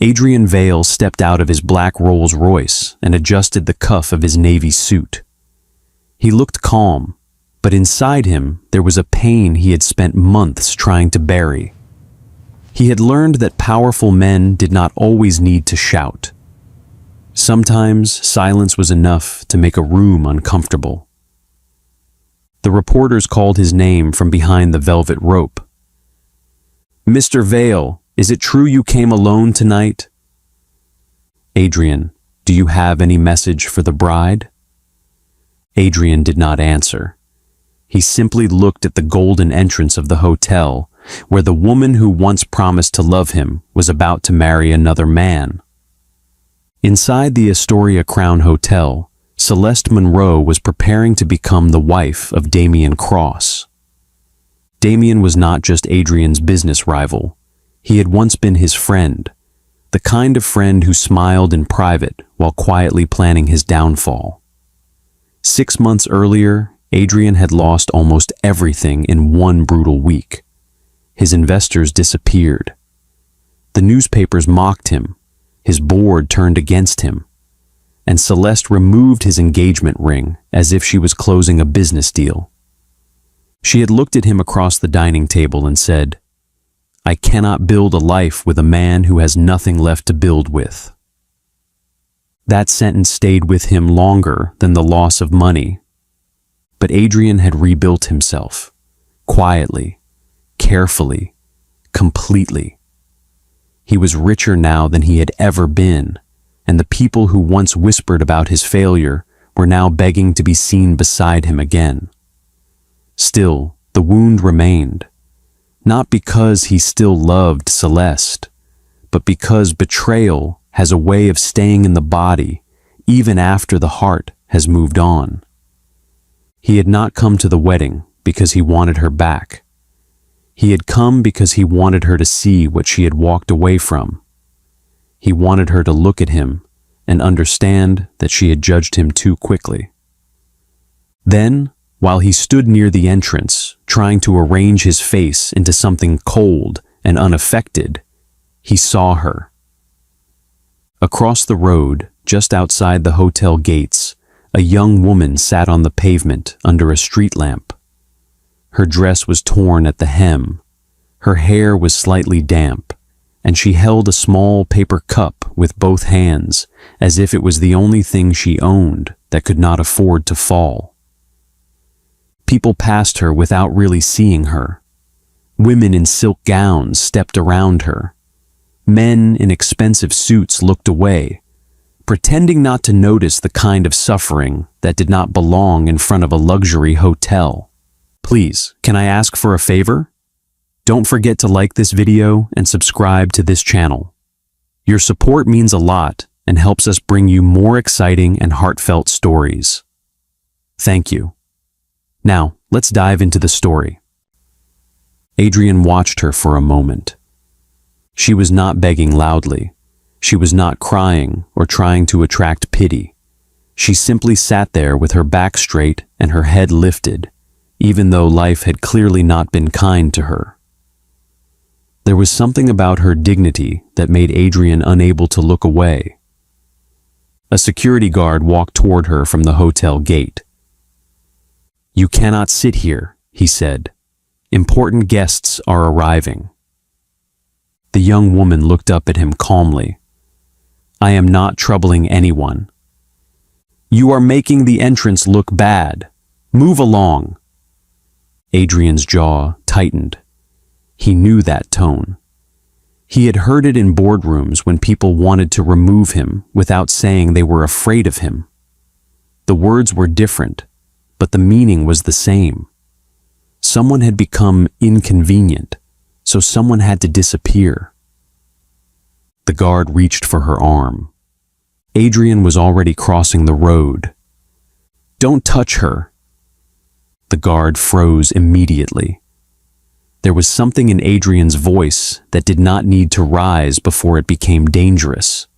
Adrian Vale stepped out of his black Rolls-Royce and adjusted the cuff of his navy suit. He looked calm, but inside him there was a pain he had spent months trying to bury. He had learned that powerful men did not always need to shout. Sometimes silence was enough to make a room uncomfortable. The reporters called his name from behind the velvet rope. "Mr. Vale, is it true you came alone tonight?" "Adrian, do you have any message for the bride?" Adrian did not answer. He simply looked at the golden entrance of the hotel, where the woman who once promised to love him was about to marry another man. Inside the Astoria Crown Hotel, Celeste Monroe was preparing to become the wife of Damian Cross. Damian was not just Adrian's business rival. He had once been his friend, the kind of friend who smiled in private while quietly planning his downfall. 6 months earlier, Adrian had lost almost everything in one brutal week. His investors disappeared. The newspapers mocked him. His board turned against him. And Celeste removed his engagement ring as if she was closing a business deal. She had looked at him across the dining table and said, "I cannot build a life with a man who has nothing left to build with." That sentence stayed with him longer than the loss of money. But Adrian had rebuilt himself, quietly, carefully, completely. He was richer now than he had ever been, and the people who once whispered about his failure were now begging to be seen beside him again. Still, the wound remained, not because he still loved Celeste, but because betrayal has a way of staying in the body even after the heart has moved on. He had not come to the wedding because he wanted her back. He had come because he wanted her to see what she had walked away from. He wanted her to look at him and understand that she had judged him too quickly. Then, while he stood near the entrance, trying to arrange his face into something cold and unaffected, he saw her. Across the road, just outside the hotel gates, a young woman sat on the pavement under a street lamp. Her dress was torn at the hem, her hair was slightly damp, and she held a small paper cup with both hands, as if it was the only thing she owned that could not afford to fall. People passed her without really seeing her. Women in silk gowns stepped around her. Men in expensive suits looked away, pretending not to notice the kind of suffering that did not belong in front of a luxury hotel. "Please, can I ask for a favor? Don't forget to like this video and subscribe to this channel. Your support means a lot and helps us bring you more exciting and heartfelt stories. Thank you. Now, let's dive into the story." Adrian watched her for a moment. She was not begging loudly. She was not crying or trying to attract pity. She simply sat there with her back straight and her head lifted, even though life had clearly not been kind to her. There was something about her dignity that made Adrian unable to look away. A security guard walked toward her from the hotel gate. "You cannot sit here," he said. "Important guests are arriving." The young woman looked up at him calmly. "I am not troubling anyone." "You are making the entrance look bad. Move along." Adrian's jaw tightened. He knew that tone. He had heard it in boardrooms when people wanted to remove him without saying they were afraid of him. The words were different, but the meaning was the same. Someone had become inconvenient, so someone had to disappear. The guard reached for her arm. Adrian was already crossing the road. "Don't touch her." The guard froze immediately. There was something in Adrian's voice that did not need to rise before it became dangerous.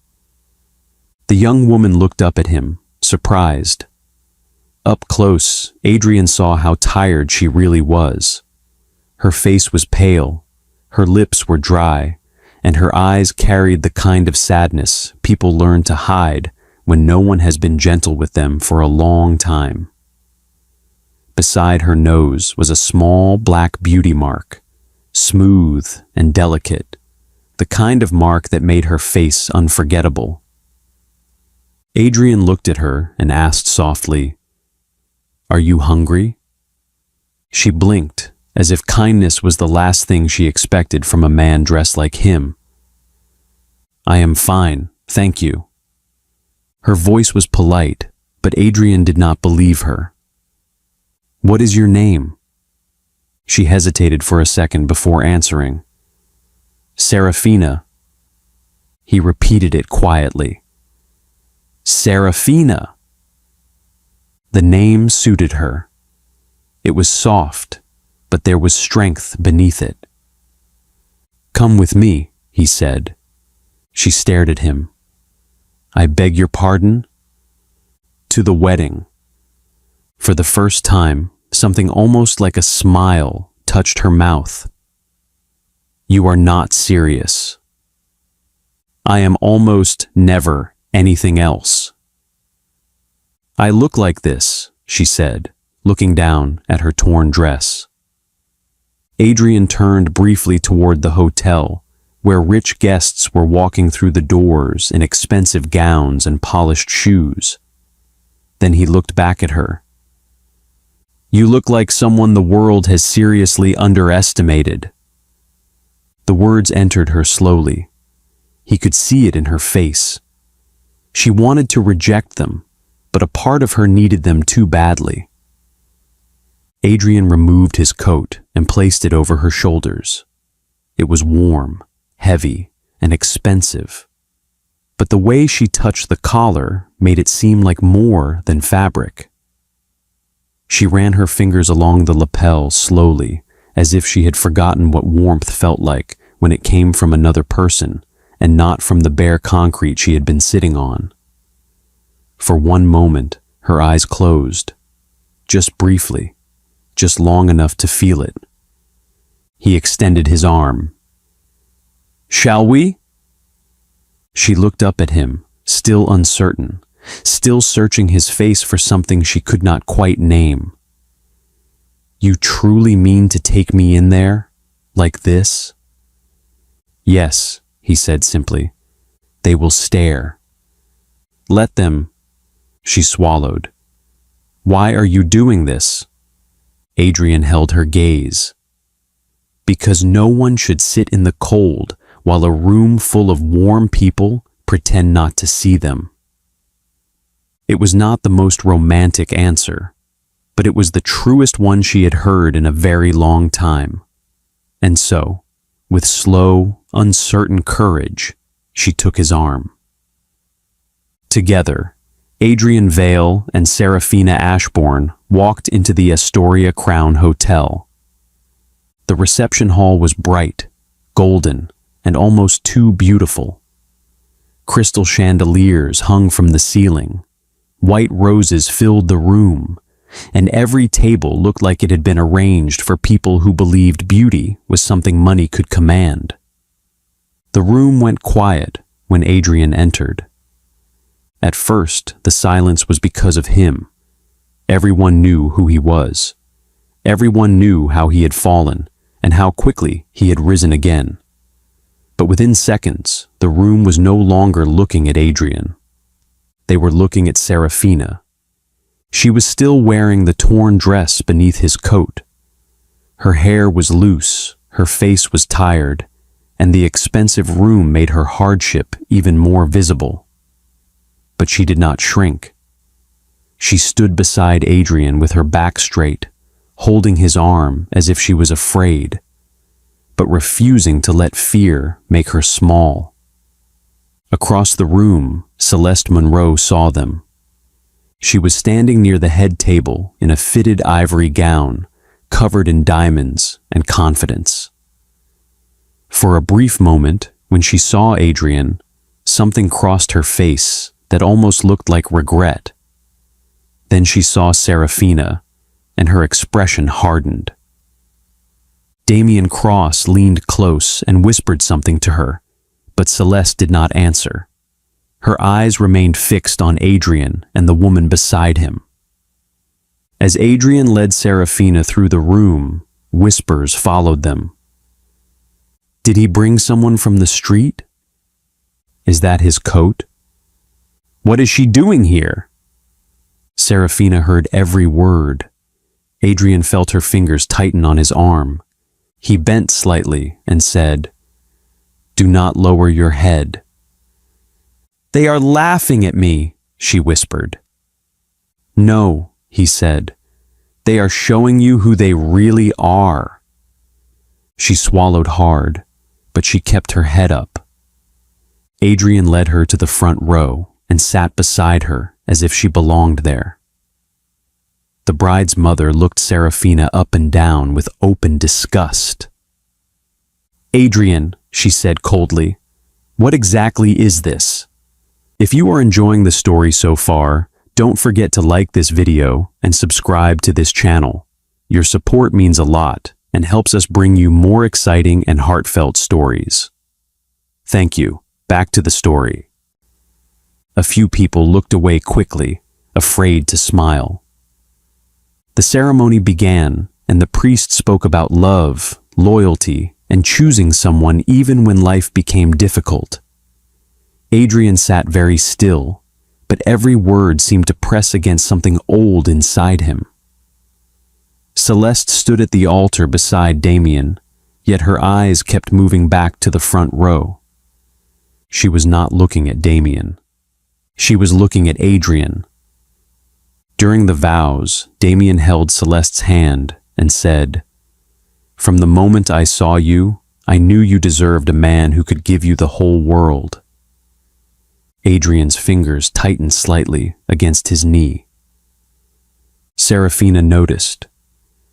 The young woman looked up at him, surprised. Up close, Adrian saw how tired she really was. Her face was pale, her lips were dry, and her eyes carried the kind of sadness people learn to hide when no one has been gentle with them for a long time. Beside her nose was a small black beauty mark, smooth and delicate, the kind of mark that made her face unforgettable. Adrian looked at her and asked softly, "Are you hungry?" She blinked, as if kindness was the last thing she expected from a man dressed like him. "I am fine, thank you." Her voice was polite, but Adrian did not believe her. "What is your name?" She hesitated for a second before answering. "Serafina." He repeated it quietly. "Serafina." The name suited her. It was soft, but there was strength beneath it. "Come with me," he said. She stared at him. "I beg your pardon?" "To the wedding." For the first time, something almost like a smile touched her mouth. "You are not serious." "I am almost never anything else." "I look like this," she said, looking down at her torn dress. Adrian turned briefly toward the hotel, where rich guests were walking through the doors in expensive gowns and polished shoes. Then he looked back at her. "You look like someone the world has seriously underestimated." The words entered her slowly. He could see it in her face. She wanted to reject them, but a part of her needed them too badly. Adrian removed his coat and placed it over her shoulders. It was warm, heavy, and expensive, but the way she touched the collar made it seem like more than fabric. She ran her fingers along the lapel slowly, as if she had forgotten what warmth felt like when it came from another person and not from the bare concrete she had been sitting on. For one moment, her eyes closed, just briefly, just long enough to feel it. He extended his arm. "Shall we?" She looked up at him, still uncertain, still searching his face for something she could not quite name. "You truly mean to take me in there? Like this?" "Yes," he said simply. "They will stare." "Let them." She swallowed. "Why are you doing this?" Adrian held her gaze. "Because no one should sit in the cold while a room full of warm people pretend not to see them." It was not the most romantic answer, but it was the truest one she had heard in a very long time. And so, with slow, uncertain courage, she took his arm. Together, Adrian Vale and Serafina Ashbourne walked into the Astoria Crown Hotel. The reception hall was bright, golden, and almost too beautiful. Crystal chandeliers hung from the ceiling. White roses filled the room, and every table looked like it had been arranged for people who believed beauty was something money could command. The room went quiet when Adrian entered. At first, the silence was because of him. Everyone knew who he was. Everyone knew how he had fallen and how quickly he had risen again. But within seconds, the room was no longer looking at Adrian. They were looking at Serafina. She was still wearing the torn dress beneath his coat. Her hair was loose, her face was tired, and the expensive room made her hardship even more visible. But she did not shrink. She stood beside Adrian with her back straight, holding his arm as if she was afraid, but refusing to let fear make her small. Across the room, Celeste Monroe saw them. She was standing near the head table in a fitted ivory gown, covered in diamonds and confidence. For a brief moment, when she saw Adrian, something crossed her face that almost looked like regret. Then she saw Serafina, and her expression hardened. Damian Cross leaned close and whispered something to her, but Celeste did not answer. Her eyes remained fixed on Adrian and the woman beside him. As Adrian led Serafina through the room, whispers followed them. Did he bring someone from the street? Is that his coat? What is she doing here? Serafina heard every word. Adrian felt her fingers tighten on his arm. He bent slightly and said, Do not lower your head. They are laughing at me, she whispered. No, he said. They are showing you who they really are. She swallowed hard, but she kept her head up. Adrian led her to the front row and sat beside her as if she belonged there. The bride's mother looked Serafina up and down with open disgust. Adrian, she said coldly, what exactly is this? If you are enjoying the story so far, don't forget to like this video and subscribe to this channel. Your support means a lot and helps us bring you more exciting and heartfelt stories. Thank you. Back to the story. A few people looked away quickly, afraid to smile. The ceremony began, and the priest spoke about love, loyalty, and choosing someone even when life became difficult. Adrian sat very still, but every word seemed to press against something old inside him. Celeste stood at the altar beside Damien, yet her eyes kept moving back to the front row. She was not looking at Damien. She was looking at Adrian. During the vows, Damien held Celeste's hand and said, From the moment I saw you, I knew you deserved a man who could give you the whole world. Adrian's fingers tightened slightly against his knee. Serafina noticed.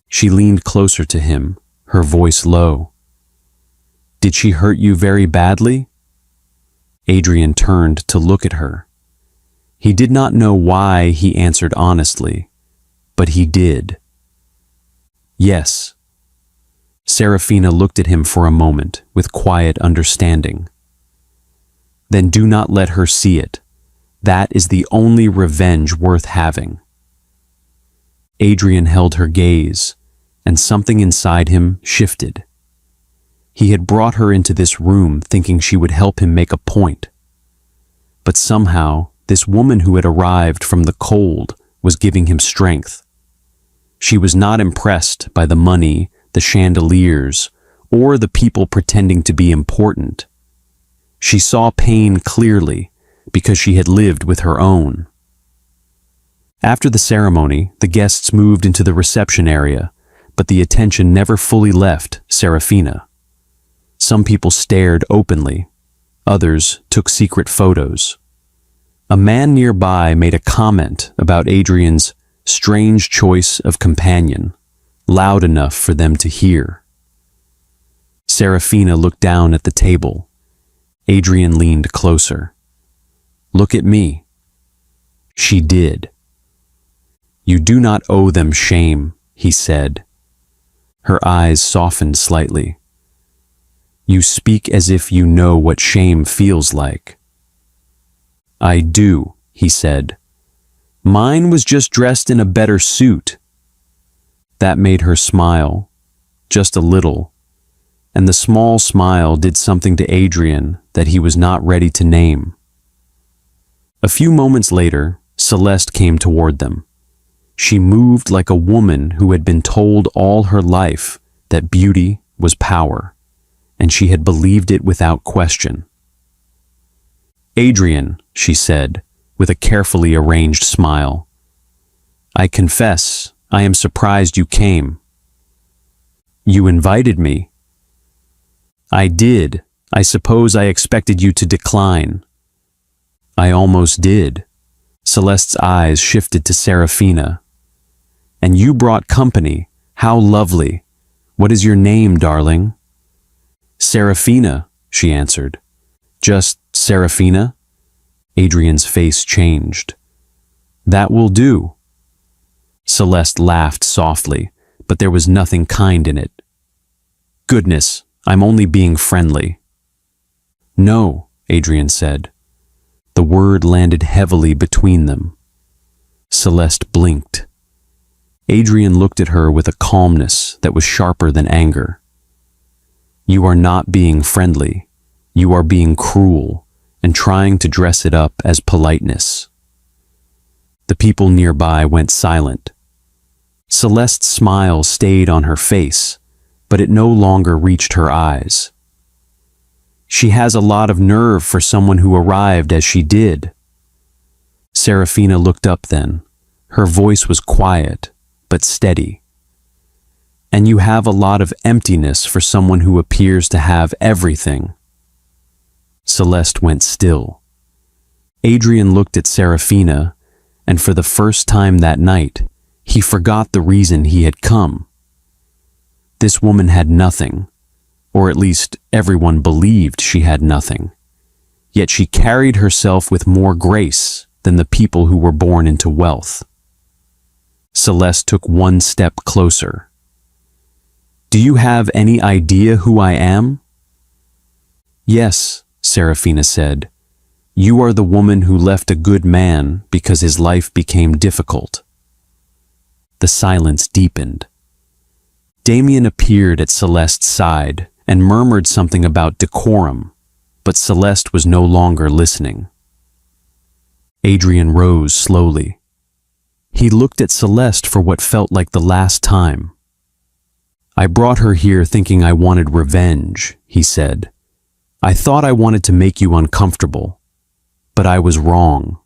She leaned closer to him, her voice low. Did she hurt you very badly? Adrian turned to look at her. He did not know why he answered honestly, but he did. Yes. Serafina looked at him for a moment with quiet understanding. Then do not let her see it. That is the only revenge worth having. Adrian held her gaze, and something inside him shifted. He had brought her into this room thinking she would help him make a point. But somehow, this woman who had arrived from the cold was giving him strength. She was not impressed by the money, the chandeliers, or the people pretending to be important. She saw pain clearly because she had lived with her own. After the ceremony, the guests moved into the reception area, but the attention never fully left Serafina. Some people stared openly. Others took secret photos. A man nearby made a comment about Adrian's strange choice of companion, loud enough for them to hear. Serafina looked down at the table. Adrian leaned closer. Look at me. She did. You do not owe them shame, he said. Her eyes softened slightly. You speak as if you know what shame feels like. I do, he said. Mine was just dressed in a better suit. That made her smile, just a little, and the small smile did something to Adrian that he was not ready to name. A few moments later, Celeste came toward them. She moved like a woman who had been told all her life that beauty was power, and she had believed it without question. Adrian, she said, with a carefully arranged smile, I confess, I am surprised you came. You invited me. I did. I suppose I expected you to decline. I almost did. Celeste's eyes shifted to Serafina. And you brought company. How lovely. What is your name, darling? Serafina, she answered. Just Serafina? Adrian's face changed. That will do. Celeste laughed softly, but there was nothing kind in it. Goodness, I'm only being friendly. No, Adrian said. The word landed heavily between them. Celeste blinked. Adrian looked at her with a calmness that was sharper than anger. You are not being friendly. You are being cruel and trying to dress it up as politeness. The people nearby went silent. Celeste's smile stayed on her face, but it no longer reached her eyes. She has a lot of nerve for someone who arrived as she did. Serafina looked up then. Her voice was quiet, but steady. And you have a lot of emptiness for someone who appears to have everything. Celeste went still. Adrian looked at Serafina, and for the first time that night, he forgot the reason he had come. This woman had nothing, or at least everyone believed she had nothing. Yet she carried herself with more grace than the people who were born into wealth. Celeste took one step closer. Do you have any idea who I am? Yes, Serafina said. You are the woman who left a good man because his life became difficult. The silence deepened. Damien appeared at Celeste's side and murmured something about decorum, but Celeste was no longer listening. Adrian rose slowly. He looked at Celeste for what felt like the last time. I brought her here thinking I wanted revenge, he said. I thought I wanted to make you uncomfortable, but I was wrong.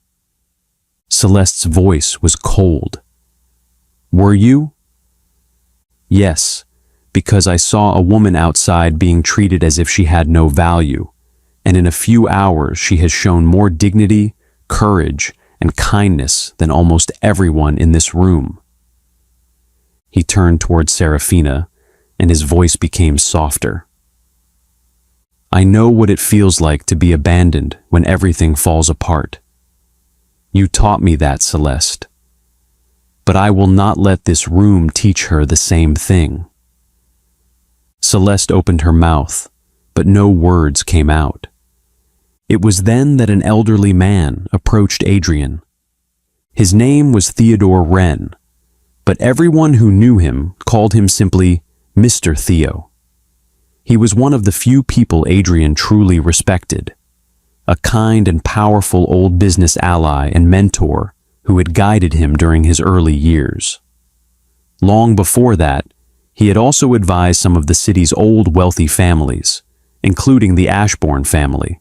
Celeste's voice was cold. Were you? Yes, because I saw a woman outside being treated as if she had no value, and in a few hours she has shown more dignity, courage, and kindness than almost everyone in this room. He turned toward Serafina, and his voice became softer. I know what it feels like to be abandoned when everything falls apart. You taught me that, Celeste. But I will not let this room teach her the same thing. Celeste opened her mouth, but no words came out. It was then that an elderly man approached Adrian. His name was Theodore Wren, but everyone who knew him called him simply Mr. Theo. He was one of the few people Adrian truly respected, a kind and powerful old business ally and mentor who had guided him during his early years. Long before that, he had also advised some of the city's old wealthy families, including the Ashbourne family,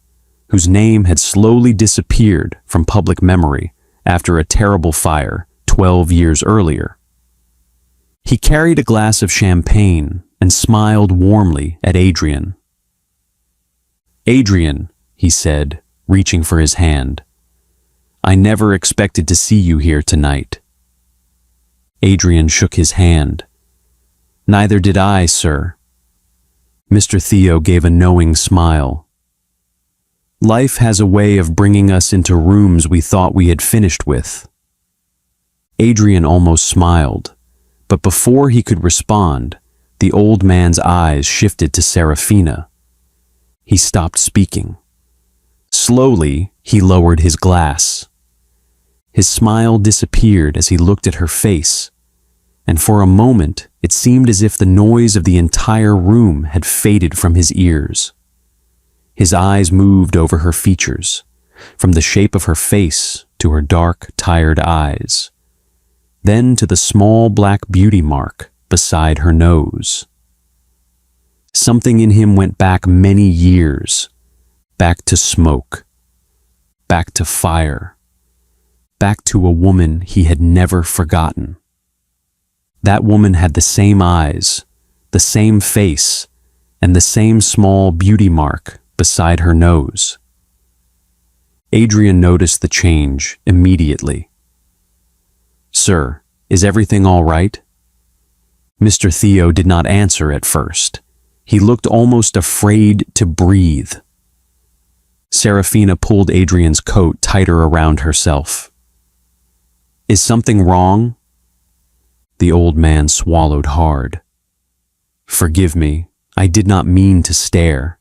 whose name had slowly disappeared from public memory after a terrible fire 12 years earlier. He carried a glass of champagne and smiled warmly at Adrian. Adrian, he said, reaching for his hand, I never expected to see you here tonight. Adrian shook his hand. Neither did I, sir. Mr. Theo gave a knowing smile. Life has a way of bringing us into rooms we thought we had finished with. Adrian almost smiled, but before he could respond, the old man's eyes shifted to Serafina. He stopped speaking. Slowly, he lowered his glass. His smile disappeared as he looked at her face, and for a moment it seemed as if the noise of the entire room had faded from his ears. His eyes moved over her features, from the shape of her face to her dark, tired eyes, then to the small black beauty mark beside her nose. Something in him went back many years, back to smoke, back to fire, back to a woman he had never forgotten. That woman had the same eyes, the same face, and the same small beauty mark beside her nose. Adrian noticed the change immediately. Sir, is everything all right? Mr. Theo did not answer at first. He looked almost afraid to breathe. Serafina pulled Adrian's coat tighter around herself. Is something wrong? The old man swallowed hard. Forgive me, I did not mean to stare.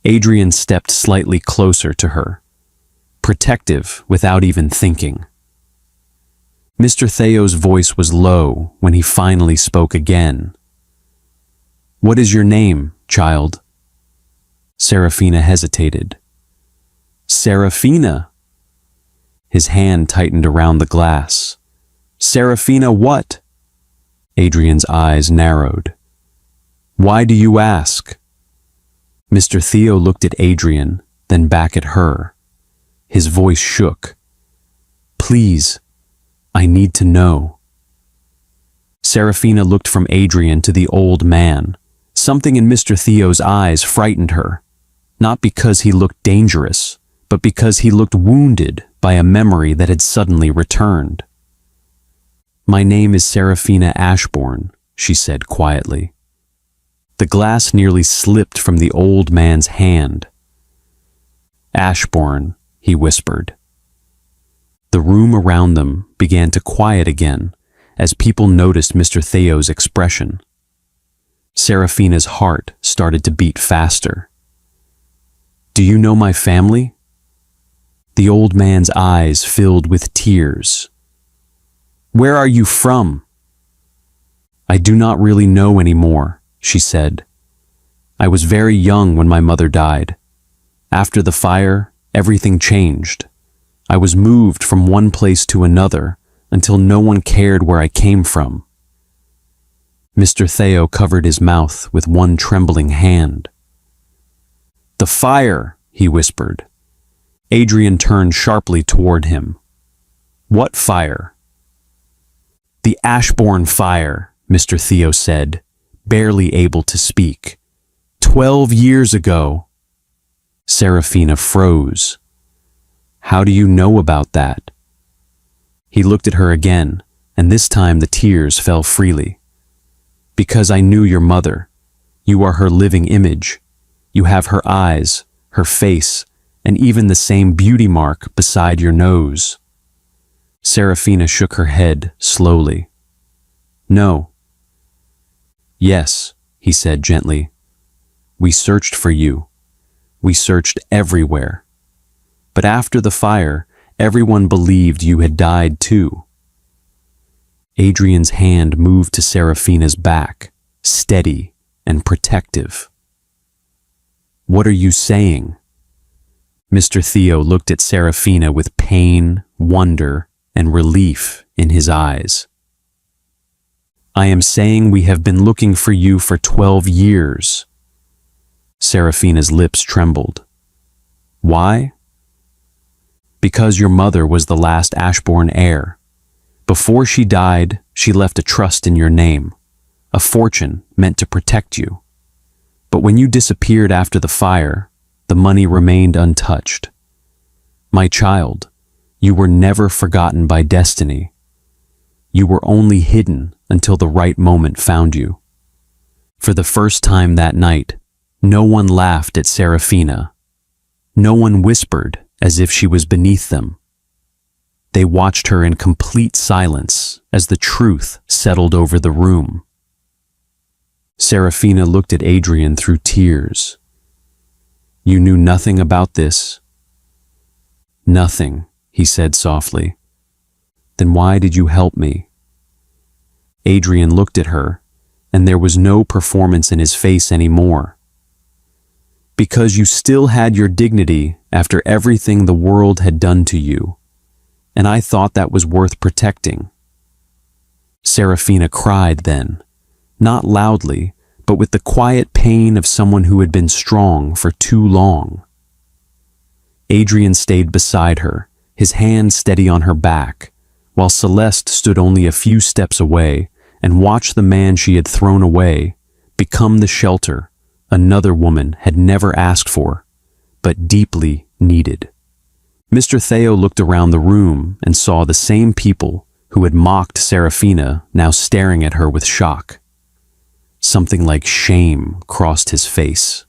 Adrian stepped slightly closer to her, protective without even thinking. Mr. Theo's voice was low when he finally spoke again. "What is your name, child?" Serafina hesitated. "Serafina." His hand tightened around the glass. "Serafina what?" Adrian's eyes narrowed. "Why do you ask?" Mr. Theo looked at Adrian, then back at her. His voice shook. "Please, I need to know." Serafina looked from Adrian to the old man. Something in Mr. Theo's eyes frightened her, not because he looked dangerous, but because he looked wounded by a memory that had suddenly returned. "My name is Serafina Ashbourne," she said quietly. The glass nearly slipped from the old man's hand. "Ashbourne," he whispered. The room around them began to quiet again as people noticed Mr. Theo's expression. Serafina's heart started to beat faster. "Do you know my family?" The old man's eyes filled with tears. "Where are you from?" "I do not really know anymore," she said. "I was very young when my mother died. After the fire, everything changed. I was moved from one place to another until no one cared where I came from." Mr. Theo covered his mouth with one trembling hand. "The fire," he whispered. Adrian turned sharply toward him. "What fire?" "The Ashbourne fire," Mr. Theo said, barely able to speak. 12 years ago." Serafina froze. "How do you know about that?" He looked at her again, and this time the tears fell freely. "Because I knew your mother. You are her living image. You have her eyes, her face, and even the same beauty mark beside your nose." Serafina shook her head slowly. "No." "Yes," he said gently. "We searched for you. We searched everywhere. But after the fire, everyone believed you had died too." Adrian's hand moved to Serafina's back, steady and protective. "What are you saying?" Mr. Theo looked at Serafina with pain, wonder, and relief in his eyes. "I am saying we have been looking for you for 12 years. Serafina's lips trembled. "Why?" "Because your mother was the last Ashbourne heir. Before she died, she left a trust in your name, a fortune meant to protect you. But when you disappeared after the fire, the money remained untouched. My child, you were never forgotten by destiny. You were only hidden until the right moment found you." For the first time that night, no one laughed at Serafina. No one whispered as if she was beneath them. They watched her in complete silence as the truth settled over the room. Serafina looked at Adrian through tears. "You knew nothing about this?" "Nothing," he said softly. "Then why did you help me?" Adrian looked at her, and there was no performance in his face anymore. "Because you still had your dignity after everything the world had done to you, and I thought that was worth protecting." Serafina cried then, not loudly, but with the quiet pain of someone who had been strong for too long. Adrian stayed beside her, his hand steady on her back, while Celeste stood only a few steps away and watched the man she had thrown away become the shelter another woman had never asked for, but deeply needed. Mr. Theo looked around the room and saw the same people who had mocked Serafina now staring at her with shock. Something like shame crossed his face.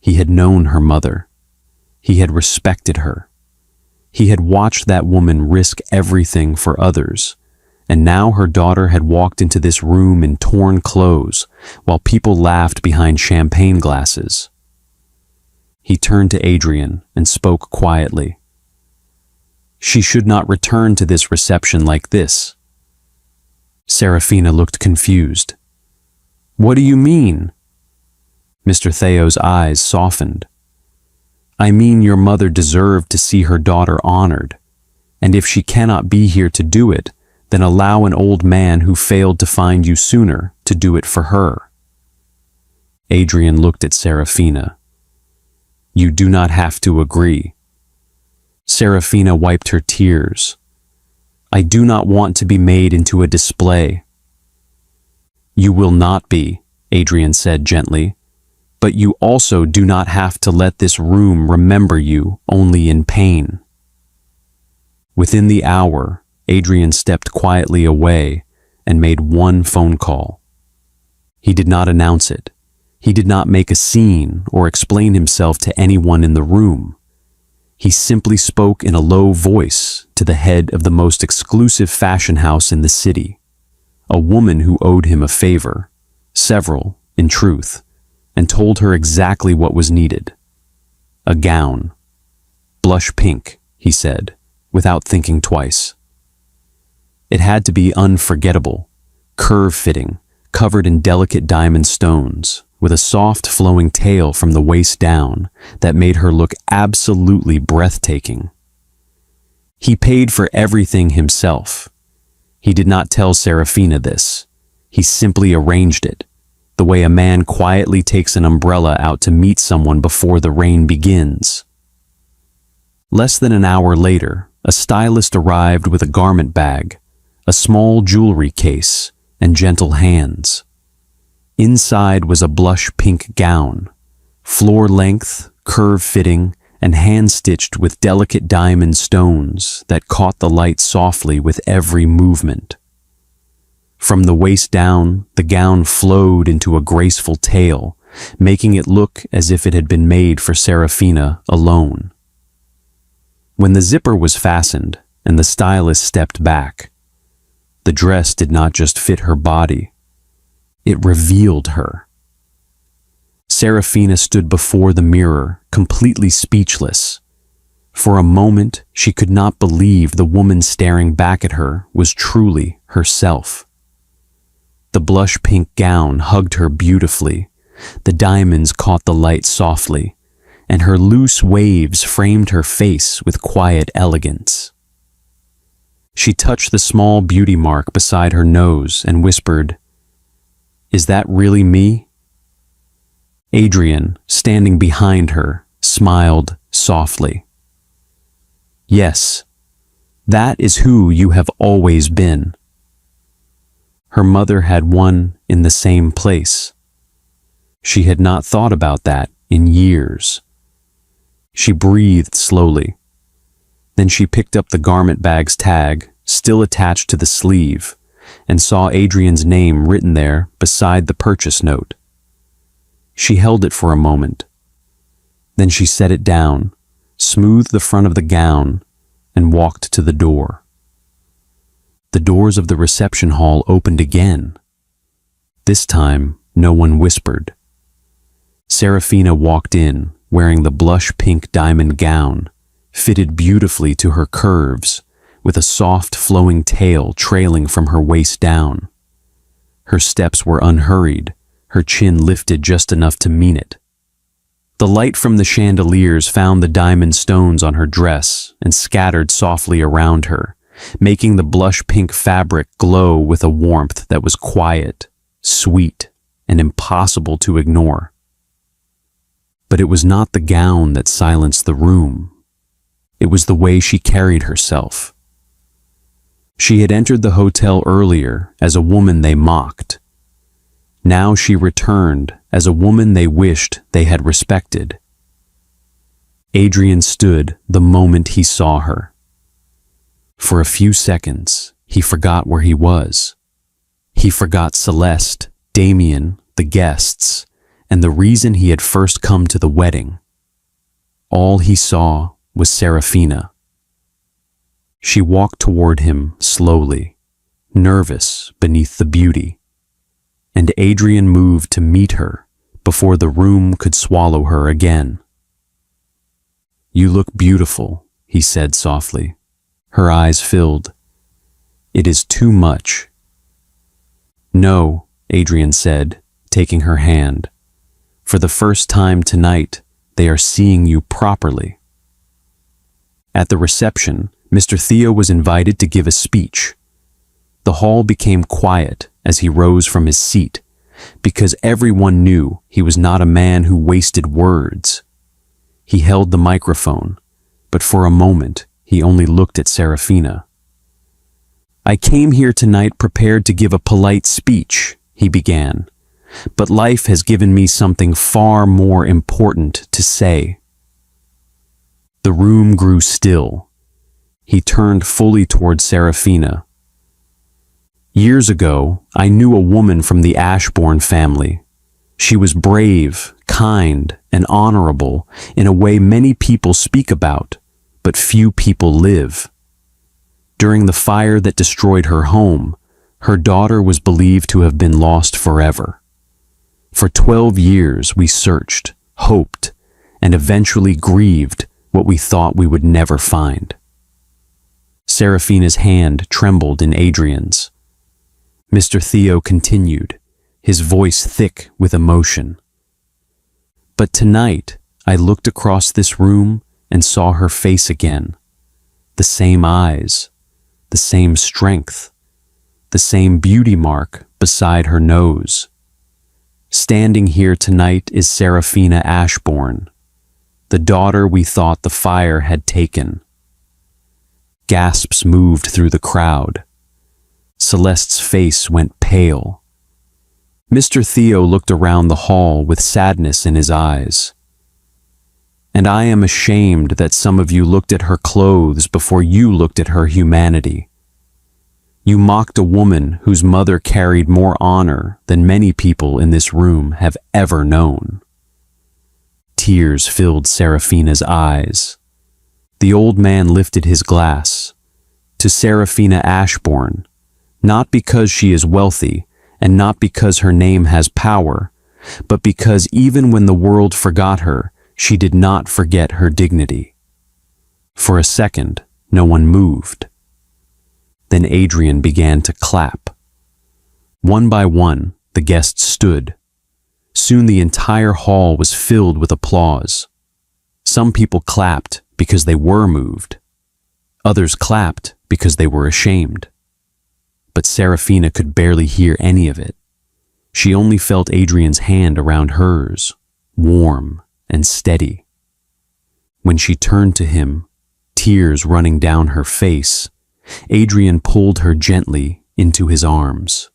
He had known her mother. He had respected her. He had watched that woman risk everything for others, and now her daughter had walked into this room in torn clothes while people laughed behind champagne glasses. He turned to Adrian and spoke quietly. She should not return to this reception like this. Serafina looked confused. What do you mean? Mr. Theo's eyes softened. I mean, your mother deserved to see her daughter honored, and if she cannot be here to do it, then allow an old man who failed to find you sooner to do it for her. Adrian looked at Serafina. You do not have to agree. Serafina wiped her tears. I do not want to be made into a display. You will not be, Adrian said gently, but you also do not have to let this room remember you only in pain. Within the hour, Adrian stepped quietly away and made one phone call. He did not announce it. He did not make a scene or explain himself to anyone in the room. He simply spoke in a low voice to the head of the most exclusive fashion house in the city, a woman who owed him a favor, several, in truth, and told her exactly what was needed. A gown. Blush pink, he said, without thinking twice. It had to be unforgettable, curve-fitting, covered in delicate diamond stones, with a soft flowing tail from the waist down that made her look absolutely breathtaking. He paid for everything himself. He did not tell Serafina this. He simply arranged it, the way a man quietly takes an umbrella out to meet someone before the rain begins. Less than an hour later, a stylist arrived with a garment bag, a small jewelry case, and gentle hands. Inside was a blush pink gown, floor-length, curve-fitting, and hand-stitched with delicate diamond stones that caught the light softly with every movement. From the waist down, the gown flowed into a graceful tail, making it look as if it had been made for Serafina alone. When the zipper was fastened and the stylist stepped back, the dress did not just fit her body, it revealed her. Serafina stood before the mirror, completely speechless. For a moment, she could not believe the woman staring back at her was truly herself. The blush pink gown hugged her beautifully, the diamonds caught the light softly, and her loose waves framed her face with quiet elegance. She touched the small beauty mark beside her nose and whispered, Is that really me? Adrian, standing behind her, smiled softly. Yes, that is who you have always been. Her mother had one in the same place. She had not thought about that in years. She breathed slowly. Then she picked up the garment bag's tag, still attached to the sleeve, and saw Adrian's name written there beside the purchase note. She held it for a moment. Then she set it down, smoothed the front of the gown, and walked to the door. The doors of the reception hall opened again. This time, no one whispered. Serafina walked in, wearing the blush pink diamond gown, fitted beautifully to her curves, with a soft flowing tail trailing from her waist down. Her steps were unhurried, her chin lifted just enough to mean it. The light from the chandeliers found the diamond stones on her dress and scattered softly around her, making the blush pink fabric glow with a warmth that was quiet, sweet, and impossible to ignore. But it was not the gown that silenced the room. It was the way she carried herself. She had entered the hotel earlier as a woman they mocked. Now she returned as a woman they wished they had respected. Adrian stood the moment he saw her. For a few seconds, he forgot where he was. He forgot Celeste, Damien, the guests, and the reason he had first come to the wedding. All he saw was Serafina. She walked toward him slowly, nervous beneath the beauty, and Adrian moved to meet her before the room could swallow her again. "You look beautiful," he said softly. Her eyes filled. "It is too much." "No," Adrian said, taking her hand. "For the first time tonight, they are seeing you properly." At the reception, Mr. Theo was invited to give a speech. The hall became quiet as he rose from his seat, because everyone knew he was not a man who wasted words. He held the microphone, but for a moment he only looked at Serafina. "I came here tonight prepared to give a polite speech," he began, "but life has given me something far more important to say." The room grew still. He turned fully toward Serafina. "Years ago, I knew a woman from the Ashbourne family. She was brave, kind, and honorable in a way many people speak about, but few people live. During the fire that destroyed her home, her daughter was believed to have been lost forever. For 12 years we searched, hoped, and eventually grieved what we thought we would never find." Serafina's hand trembled in Adrian's. Mr. Theo continued, his voice thick with emotion. "But tonight, I looked across this room and saw her face again. The same eyes, the same strength, the same beauty mark beside her nose. Standing here tonight is Serafina Ashbourne, the daughter we thought the fire had taken." Gasps moved through the crowd. Celeste's face went pale. Mr. Theo looked around the hall with sadness in his eyes. "And I am ashamed that some of you looked at her clothes before you looked at her humanity. You mocked a woman whose mother carried more honor than many people in this room have ever known." Tears filled Serafina's eyes. The old man lifted his glass. "To Serafina Ashbourne, not because she is wealthy and not because her name has power, but because even when the world forgot her, she did not forget her dignity." For a second, no one moved. Then Adrian began to clap. One by one, the guests stood. Soon the entire hall was filled with applause. Some people clapped because they were moved. Others clapped because they were ashamed. But Serafina could barely hear any of it. She only felt Adrian's hand around hers, warm and steady. When she turned to him, tears running down her face, Adrian pulled her gently into his arms.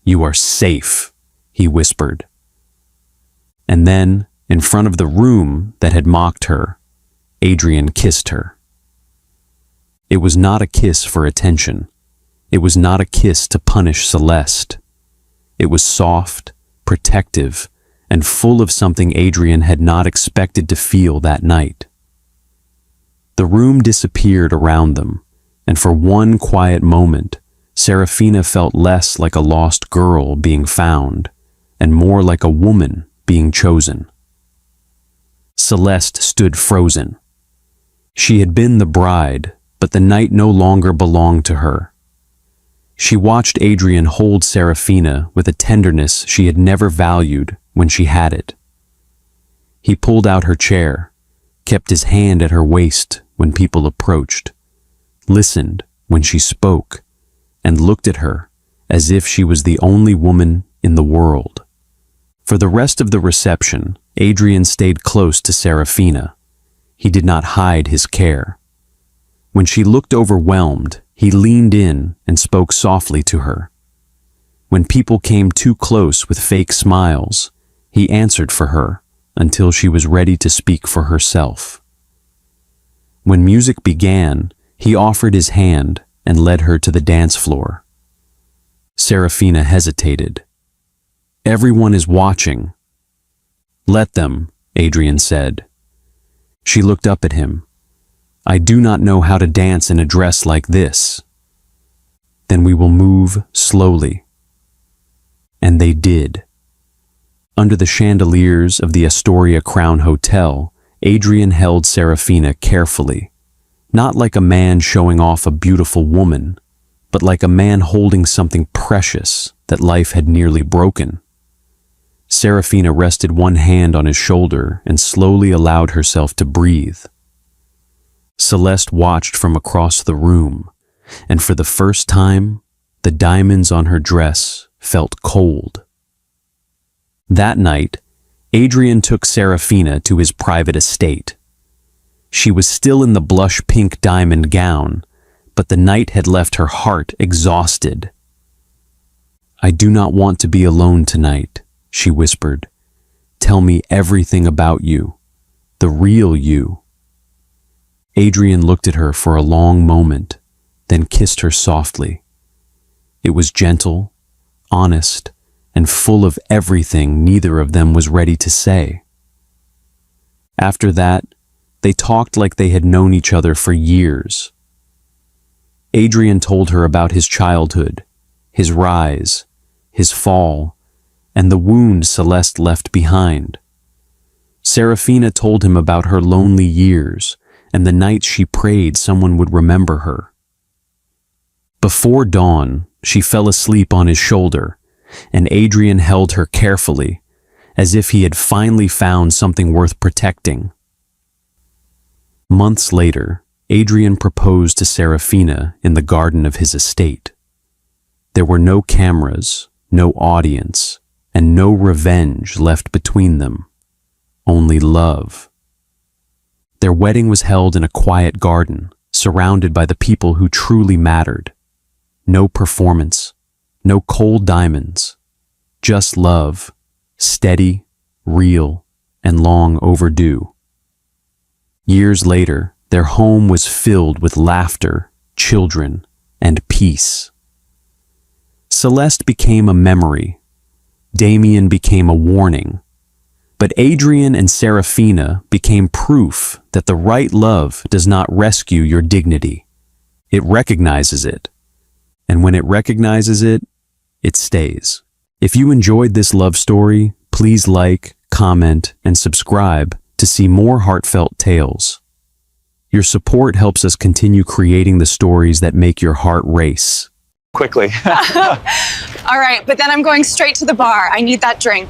"You are safe," he whispered. And then, in front of the room that had mocked her, Adrian kissed her. It was not a kiss for attention. It was not a kiss to punish Celeste. It was soft, protective, and full of something Adrian had not expected to feel that night. The room disappeared around them, and for one quiet moment, Serafina felt less like a lost girl being found, and more like a woman being chosen. Celeste stood frozen. She had been the bride, but the night no longer belonged to her. She watched Adrian hold Serafina with a tenderness she had never valued when she had it. He pulled out her chair, kept his hand at her waist when people approached, listened when she spoke, and looked at her as if she was the only woman in the world. For the rest of the reception, Adrian stayed close to Serafina. He did not hide his care. When she looked overwhelmed, he leaned in and spoke softly to her. When people came too close with fake smiles, he answered for her until she was ready to speak for herself. When music began, he offered his hand and led her to the dance floor. Serafina hesitated. "Everyone is watching." "Let them," Adrian said. She looked up at him. "I do not know how to dance in a dress like this." "Then we will move slowly." And they did. Under the chandeliers of the Astoria Crown Hotel, Adrian held Serafina carefully, not like a man showing off a beautiful woman, but like a man holding something precious that life had nearly broken. Serafina rested one hand on his shoulder and slowly allowed herself to breathe. Celeste watched from across the room, and for the first time, the diamonds on her dress felt cold. That night, Adrian took Serafina to his private estate. She was still in the blush pink diamond gown, but the night had left her heart exhausted. "I do not want to be alone tonight," she whispered. "Tell me everything about you, the real you." Adrian looked at her for a long moment, then kissed her softly. It was gentle, honest, and full of everything neither of them was ready to say. After that, they talked like they had known each other for years. Adrian told her about his childhood, his rise, his fall, and the wound Celeste left behind. Serafina told him about her lonely years and the nights she prayed someone would remember her. Before dawn, she fell asleep on his shoulder, and Adrian held her carefully, as if he had finally found something worth protecting. Months later, Adrian proposed to Serafina in the garden of his estate. There were no cameras, no audience, and no revenge left between them. Only love. Their wedding was held in a quiet garden, surrounded by the people who truly mattered. No performance, no cold diamonds, just love, steady, real, and long overdue. Years later, their home was filled with laughter, children, and peace. Celeste became a memory. Damien became a warning. But Adrian and Serafina became proof that the right love does not rescue your dignity. It recognizes it. And when it recognizes it, it stays. If you enjoyed this love story, please like, comment, and subscribe to see more heartfelt tales. Your support helps us continue creating the stories that make your heart race. Quickly. All right, but then I'm going straight to the bar. I need that drink.